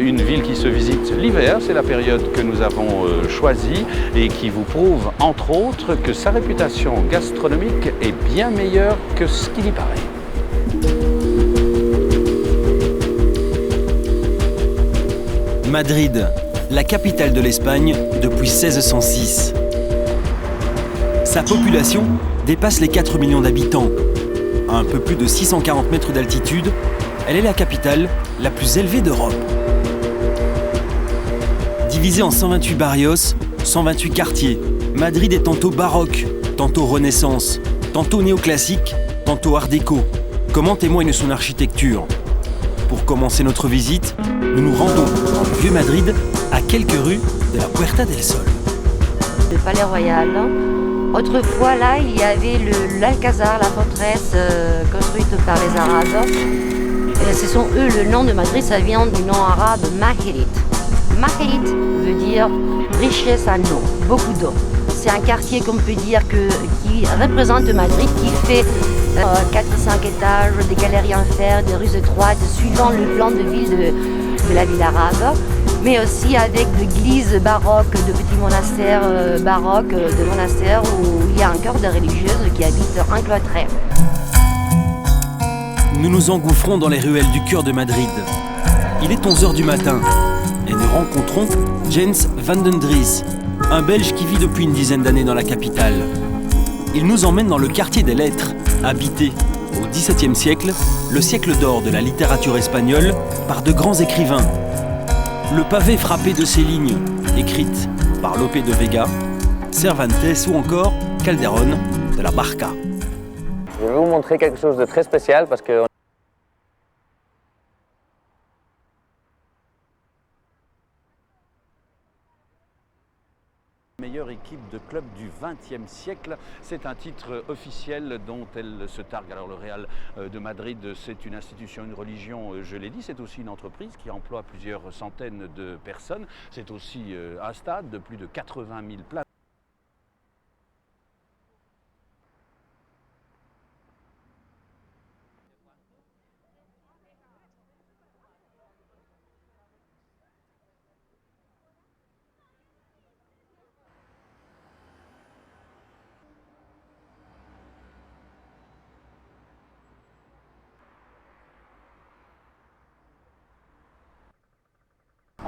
Une ville qui se visite l'hiver, c'est la période que nous avons choisie et qui vous prouve, entre autres, que sa réputation gastronomique est bien meilleure que ce qu'il y paraît. Madrid, la capitale de l'Espagne depuis 1606. Sa population dépasse les 4 millions d'habitants. À un peu plus de 640 mètres d'altitude, elle est la capitale la plus élevée d'Europe. Divisée en 128 barrios, 128 quartiers, Madrid est tantôt baroque, tantôt renaissance, tantôt néoclassique, tantôt art déco. Comment témoigne son architecture? Pour commencer notre visite, nous nous rendons dans le vieux Madrid, à quelques rues de la Puerta del Sol. Le palais royal. Autrefois, là, il y avait l'Alcazar, la forteresse construite par les Arabes. Et ce sont eux, le nom de Madrid, ça vient du nom arabe Mahirit. Mahirit veut dire richesse en eau, beaucoup d'eau. C'est un quartier qu'on peut dire qui représente Madrid, qui fait 4-5 étages, des galeries en fer, des rues étroites, suivant le plan de ville de la ville arabe, mais aussi avec de l'église baroque, de petits monastères baroques, de monastères où il y a un cœur de religieuses qui habitent encloîtrées. Nous nous engouffrons dans les ruelles du cœur de Madrid. Il est 11 h du matin et nous rencontrons Jens van den Dries, un Belge qui vit depuis une dizaine d'années dans la capitale. Il nous emmène dans le quartier des lettres, habité au XVIIe siècle, le siècle d'or de la littérature espagnole, par de grands écrivains. Le pavé frappé de ces lignes, écrites par Lope de Vega, Cervantes ou encore Calderón de la Barca. Je vais vous montrer quelque chose de très spécial parce que Meilleure équipe de club du XXe siècle, c'est un titre officiel dont elle se targue. Alors le Real de Madrid, c'est une institution, une religion, je l'ai dit, c'est aussi une entreprise qui emploie plusieurs centaines de personnes. C'est aussi un stade de plus de 80 000 places.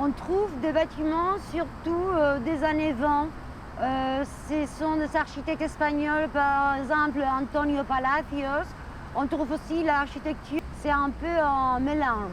On trouve des bâtiments, surtout des années 20. Ce sont des architectes espagnols, par exemple Antonio Palacios. On trouve aussi l'architecture, c'est un peu un mélange.